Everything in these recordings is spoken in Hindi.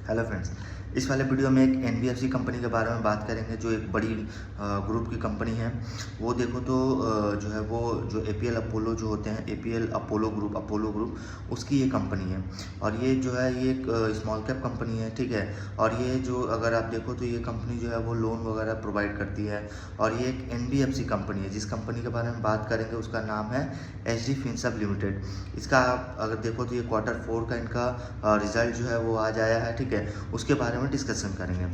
Hello friends. इस वाले वीडियो में एक एनबीएफसी कंपनी के बारे में बात करेंगे जो एक बड़ी ग्रुप की कंपनी है। वो देखो तो जो है वो जो एपीएल अपोलो जो होते हैं, एपीएल अपोलो ग्रुप उसकी ये कंपनी है। और ये जो है ये एक स्मॉल कैप कंपनी है, ठीक है। और ये जो अगर आप देखो तो ये कंपनी जो है वो लोन वगैरह प्रोवाइड करती है। और ये एक एनबीएफसी कंपनी है। जिस कंपनी के बारे में बात करेंगे उसका नाम है एचडी फिनसर्व लिमिटेड। इसका आप अगर देखो तो ये Q4 का इनका रिजल्ट जो है वो आज आया है, ठीक है। उसके बारे में डिस्कशन करेंगे।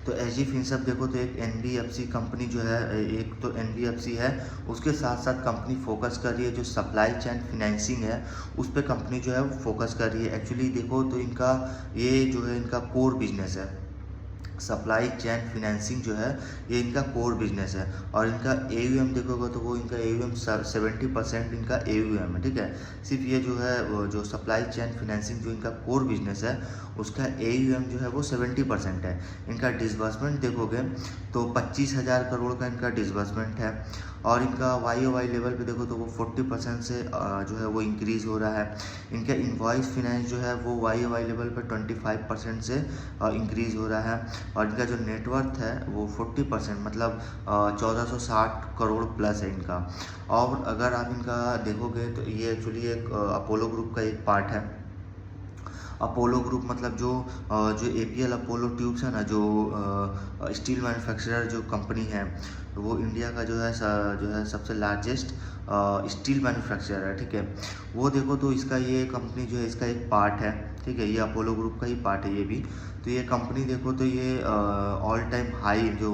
तो एचडी फिनसर्व देखो तो एक एनबीएफसी कंपनी जो है, एक तो एनबीएफसी है, उसके साथ साथ कंपनी फोकस कर रही है जो सप्लाई चेन फिनेंसिंग है उस पर कंपनी जो है वो फोकस कर रही है। एक्चुअली देखो तो इनका ये जो है इनका कोर बिजनेस है। सप्लाई चेन फिनेंसिंग जो है ये इनका कोर बिजनेस है। और इनका एयूएम देखोगे तो वो इनका एयूएम 70% इनका एयूएम है, ठीक है। सिर्फ ये जो है वो जो सप्लाई चेन फिनेंसिंग जो इनका कोर बिजनेस है उसका एयूएम जो है वो 70% है। इनका डिसबर्समेंट देखोगे तो 25,000 करोड़ का इनका डिसबर्समेंट है। और इनका वाई लेवल पे देखो तो वो 40% से जो है वो इंक्रीज़ हो रहा है। इनका इनवॉइस फिनेंस जो है वो वाई लेवल पे 25% से इंक्रीज़ हो रहा है। और इनका जो नेटवर्थ है वो 40% मतलब 1460 करोड़ प्लस है इनका। और अगर आप इनका देखोगे तो ये एक्चुअली एक अपोलो ग्रुप का एक पार्ट है। अपोलो ग्रुप मतलब जो एपीएल अपोलो ट्यूब्स है ना, जो स्टील मैन्युफैक्चरर जो कंपनी है वो इंडिया का जो है सबसे लार्जेस्ट स्टील मैन्युफैक्चरर है, ठीक है। वो देखो तो इसका ये कंपनी जो है इसका एक पार्ट है, ठीक है। ये अपोलो ग्रुप का ही पार्ट है ये भी। तो ये कंपनी देखो तो ये ऑल टाइम हाई जो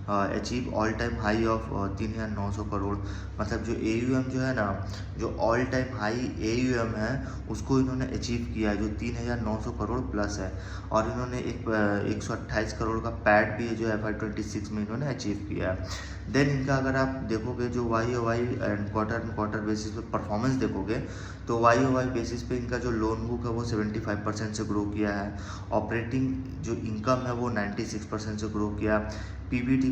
achieve all time high of 3,900 crore मतलब जो एयूएम जो है ना, जो ऑल टाइम हाई एयूएम है उसको इन्होंने अचीव किया है जो 3,900 करोड़ प्लस है। और इन्होंने एक 128 करोड़ का पैड भी है जो FY26 में इन्होंने अचीव किया है। देन इनका अगर आप देखोगे जो वाई एंड क्वार्टर बेसिस पे परफॉर्मेंस देखोगे तो वाई बेसिस पे इनका जो लोन बुक है वो 75% से ग्रो किया है। ऑपरेटिंग जो इनकम है वो 96% से ग्रो किया। पीबीटी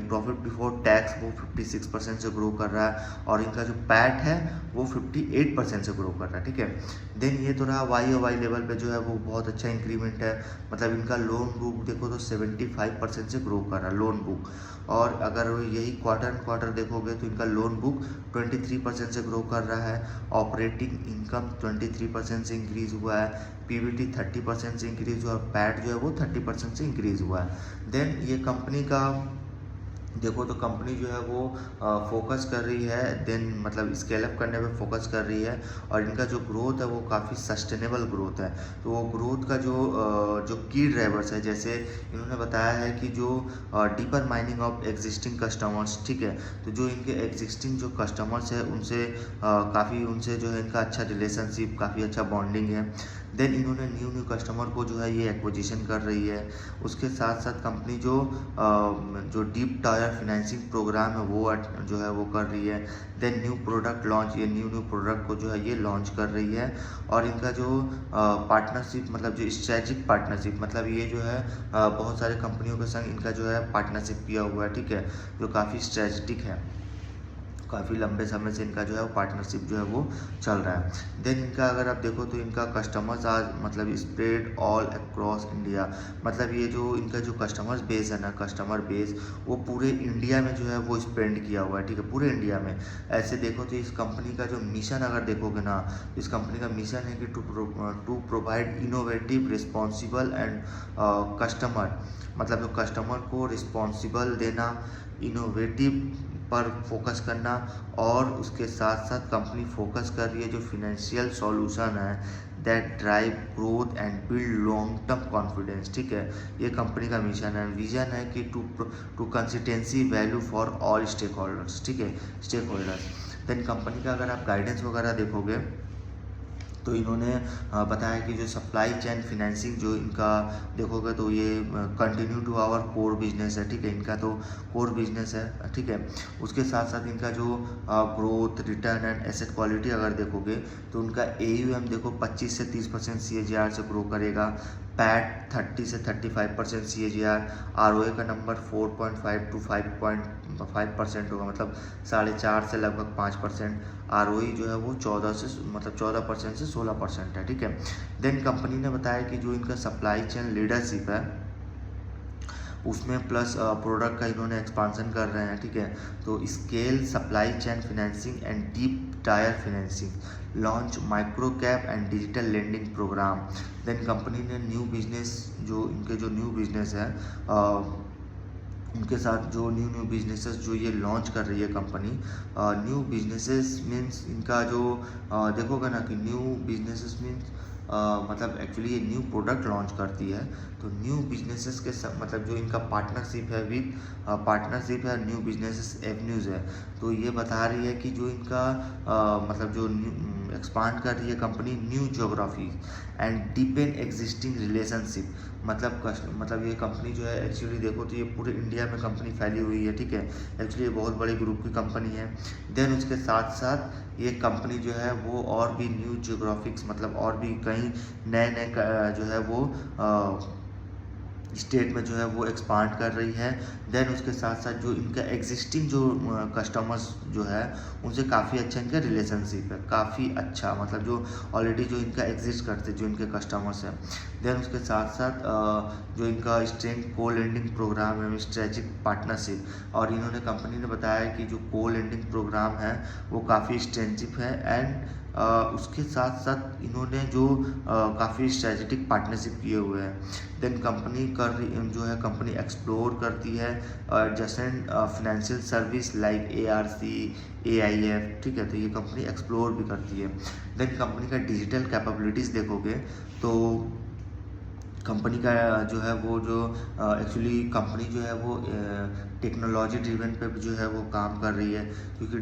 प्रॉफिट बिफोर टैक्स वो 56% से ग्रो कर रहा है। और इनका जो पैट है वो 58% से ग्रो कर रहा है, ठीक है। देन ये तो रहा वाई लेवल पे जो है वो बहुत अच्छा इंक्रीमेंट है। मतलब इनका लोन बुक देखो तो 75% से ग्रो कर रहा है लोन बुक। और अगर यही क्वार्टर देखोगे तो इनका लोन बुक 23% से ग्रो कर रहा है। ऑपरेटिंग इनकम 23% से इंक्रीज हुआ है। पीबीटी 30% से इंक्रीज हुआ है। पैट जो है वो 30% से इंक्रीज हुआ है। देन ये कंपनी का देखो तो कंपनी जो है वो फोकस कर रही है, देन मतलब स्केल अप करने पे फोकस कर रही है। और इनका जो ग्रोथ है वो काफ़ी सस्टेनेबल ग्रोथ है। तो वो ग्रोथ का जो की ड्राइवर्स है, जैसे इन्होंने बताया है कि जो deeper mining of existing customers, ठीक है। तो जो इनके एग्जिस्टिंग जो कस्टमर्स है उनसे काफ़ी उनसे जो है इनका अच्छा रिलेशनशिप, काफ़ी अच्छा बॉन्डिंग है। देन इन्होंने न्यू कस्टमर को जो है ये एक्विजिशन कर रही है। उसके साथ साथ कंपनी जो डीप टायर फाइनेंसिंग प्रोग्राम है वो जो है वो कर रही है। देन न्यू प्रोडक्ट लॉन्च, ये न्यू प्रोडक्ट को जो है ये लॉन्च कर रही है। और इनका जो पार्टनरशिप मतलब जो स्ट्रेटेजिक पार्टनरशिप मतलब ये जो है बहुत सारे कंपनियों के संग इनका जो है पार्टनरशिप किया हुआ है, ठीक है। जो काफ़ी स्ट्रेटेजिक है, काफ़ी लंबे समय से इनका जो है पार्टनरशिप जो है वो चल रहा है। देन इनका अगर आप देखो तो इनका कस्टमर्स आज मतलब स्प्रेड ऑल अक्रॉस इंडिया। मतलब ये जो इनका जो कस्टमर बेस है ना, कस्टमर बेस वो पूरे इंडिया में जो है वो स्पेंड किया हुआ है, ठीक है, पूरे इंडिया में। ऐसे देखो तो इस कंपनी का जो मिशन अगर देखोगे ना, इस कंपनी का मिशन है कि to provide innovative responsible and customer मतलब जो कस्टमर को रिस्पॉन्सिबल देना, इनोवेटिव पर फोकस करना। और उसके साथ साथ कंपनी फोकस कर रही है जो फिनेंशियल सॉल्यूशन है that drive growth and build long term confidence, ठीक है। ये कंपनी का मिशन है, विजन है कि to consistency value for all stakeholders, ठीक है, स्टेक होल्डर्स। देन कंपनी का अगर आप गाइडेंस वगैरह देखोगे तो इन्होंने बताया कि जो सप्लाई चेन फिनेंसिंग जो इनका देखोगे तो ये continue to our core business है, ठीक है। इनका तो कोर बिजनेस है, ठीक है। उसके साथ साथ इनका जो growth, return and asset quality अगर देखोगे तो उनका एयूएम देखो 25 से 30% CAGR से ग्रो करेगा। पैट 30 से 35% CAGR, ROA का नंबर 4.5 to 5.5% होगा, मतलब 4.5 से लगभग 5%। ROE जो है वो 14% से 16% है, ठीक है। देन कंपनी ने बताया कि जो इनका सप्लाई चेन लीडरशिप है उसमें प्लस प्रोडक्ट का इन्होंने एक्सपांसन कर रहे हैं, ठीक है। तो scale supply chain financing and deep tier financing, launch micro cap and digital lending programme. Then company ने न्यू बिजनेस, जो इनके जो न्यू बिजनेस है उनके साथ जो न्यू बिजनेसेस जो ये लॉन्च कर रही है कंपनी, न्यू बिजनेसेस मीन्स इनका जो देखोगे ना कि न्यू बिजनेसेस मीन्स मतलब एक्चुअली ये न्यू प्रोडक्ट लॉन्च करती है। तो न्यू बिजनेसेस के मतलब जो इनका पार्टनरशिप है न्यू बिजनेसेस एवेन्यूज़ है। तो ये बता रही है कि जो इनका मतलब जो एक्सपांड कर रही है company new geography and deepen existing relationship, मतलब ये कंपनी जो है एक्चुअली देखो तो ये पूरे इंडिया में कंपनी फैली हुई है, ठीक है। एक्चुअली ये बहुत बड़ी ग्रुप की कंपनी है। देन उसके साथ साथ ये कंपनी जो है वो और भी न्यू ज्योग्राफिक्स, मतलब और भी कई नए जो है वो स्टेट में जो है वो एक्सपांड कर रही है। देन उसके साथ साथ जो इनका एग्जिस्टिंग जो कस्टमर्स जो है उनसे काफ़ी अच्छा इनका रिलेशनशिप है, काफ़ी अच्छा, मतलब जो ऑलरेडी जो इनका एग्जिस्ट करते जो इनके कस्टमर्स हैं। देन उसके साथ साथ जो इनका स्ट्रेंथ को लेंडिंग प्रोग्राम है, स्ट्रेटेजिक पार्टनरशिप, और इन्होंने कंपनी ने बताया कि जो को लेंडिंग प्रोग्राम है वो काफ़ी स्ट्रेटेजिक है एंड उसके साथ साथ इन्होंने जो काफ़ी स्ट्रेटेजिक पार्टनरशिप किए हुए हैं। देन कंपनी जो है कंपनी एक्सप्लोर करती है adjacent financial service like ARC, AIF, ठीक है। तो ये कंपनी एक्सप्लोर भी करती है। देन कंपनी का डिजिटल कैपेबिलिटीज़ देखोगे तो कंपनी का जो है वो जो एक्चुअली कंपनी जो है वो टेक्नोलॉजी ड्रिवन पे जो है वो काम कर रही है, क्योंकि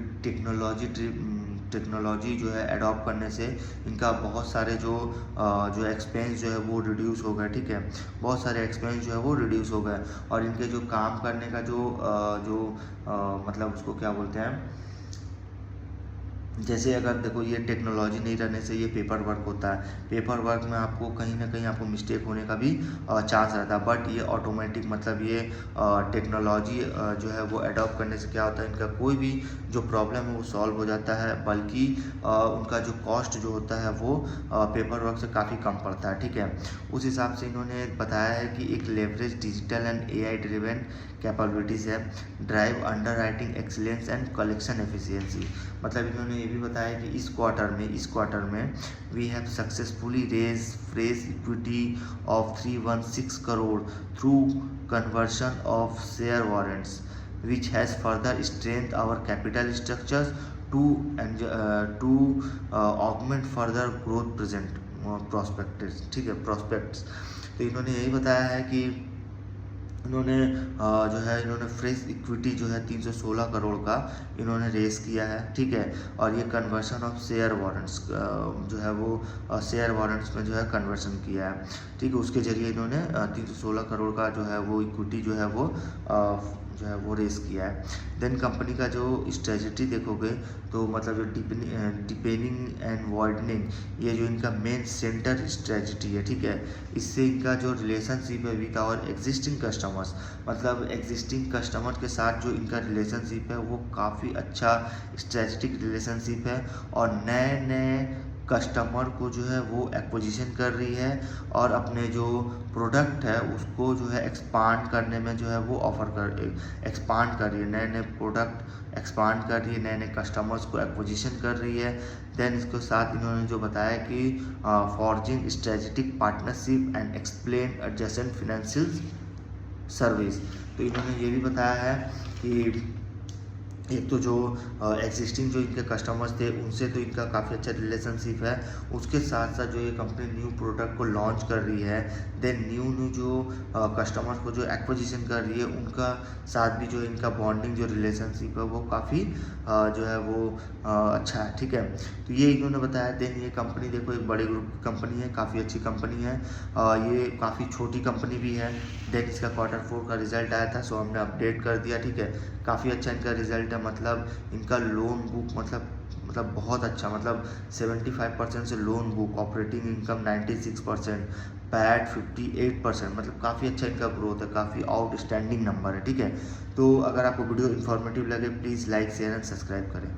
टेक्नोलॉजी जो है अडॉप्ट करने से इनका बहुत सारे जो एक्सपेंस जो है वो रिड्यूस हो गए, ठीक है। बहुत सारे एक्सपेंस जो है वो रिड्यूस हो गए, और इनके जो काम करने का जो मतलब उसको क्या बोलते हैं, जैसे अगर देखो ये टेक्नोलॉजी नहीं रहने से ये पेपर वर्क होता है, पेपर वर्क में आपको कहीं ना कहीं आपको मिस्टेक होने का भी चांस रहता है। बट ये ऑटोमेटिक, मतलब ये टेक्नोलॉजी जो है वो अडॉप्ट करने से क्या होता है, इनका कोई भी जो प्रॉब्लम है वो सॉल्व हो जाता है, बल्कि उनका जो कॉस्ट जो होता है वो पेपर वर्क से काफ़ी कम पड़ता है, ठीक है। उस हिसाब से इन्होंने बताया है कि एक leverage digital and AI driven capabilities है, drive underwriting excellence and collection efficiency. मतलब इन्होंने ये भी बताया कि इस क्वार्टर में we have successfully raise fresh equity of 316 crore through conversion of share warrants which has further strengthened our capital structures to augment further growth present prospects, ठीक है, prospects। तो इन्होंने यही बताया है कि इन्होंने फ्रेश इक्विटी जो है 316 करोड़ का इन्होंने रेस किया है, ठीक है। और ये कन्वर्शन ऑफ शेयर वारंट्स जो है वो शेयर वारंट्स में जो है कन्वर्शन किया है, ठीक है। उसके जरिए इन्होंने 316 करोड़ का जो है वो इक्विटी जो है वो रेस किया है। देन कंपनी का जो स्ट्रेटजी देखोगे तो मतलब जो डिपेनिंग एंड वाइडनिंग, ये जो इनका मेन सेंटर स्ट्रेटजी है, ठीक है। इससे इनका जो रिलेशनशिप है विद आवर एग्जिस्टिंग कस्टमर्स, मतलब एग्जिस्टिंग कस्टमर के साथ जो इनका रिलेशनशिप है वो काफ़ी अच्छा स्ट्रेटजिक रिलेशनशिप है, और नए कस्टमर को जो है वो एक्विजिशन कर रही है, और अपने जो प्रोडक्ट है उसको जो है एक्सपांड करने में जो है वो एक्सपांड कर रही है, नए प्रोडक्ट एक्सपांड कर रही है, नए कस्टमर्स को एक्विजिशन कर रही है। देन इसके साथ इन्होंने जो बताया कि forging strategic partnership and explain adjacent financial service. तो इन्होंने ये भी बताया है कि एक तो जो एग्जिस्टिंग जो इनके कस्टमर्स थे उनसे तो इनका काफ़ी अच्छा रिलेशनशिप है, उसके साथ साथ जो ये कंपनी न्यू प्रोडक्ट को लॉन्च कर रही है, देन न्यू जो कस्टमर्स को जो एक्विजिशन कर रही है उनका साथ भी जो इनका बॉन्डिंग जो रिलेशनशिप है वो काफ़ी जो है वो अच्छा है, ठीक है। तो ये इन्होंने बताया। देन ये कंपनी देखो एक बड़े ग्रुप की कंपनी है, काफ़ी अच्छी कंपनी है, ये काफ़ी छोटी कंपनी भी है। देन इसका Q4 का रिजल्ट आया था, सो हमने अपडेट कर दिया, ठीक है। काफ़ी अच्छा इनका रिजल्ट है, मतलब इनका लोन बुक मतलब बहुत अच्छा, मतलब 75% से loan book, operating income 96%, PAT 58%, मतलब काफ़ी अच्छा इनका ग्रोथ है, काफ़ी आउटस्टैंडिंग नंबर है, ठीक है। तो अगर आपको वीडियो इन्फॉर्मेटिव लगे please like share and subscribe करें।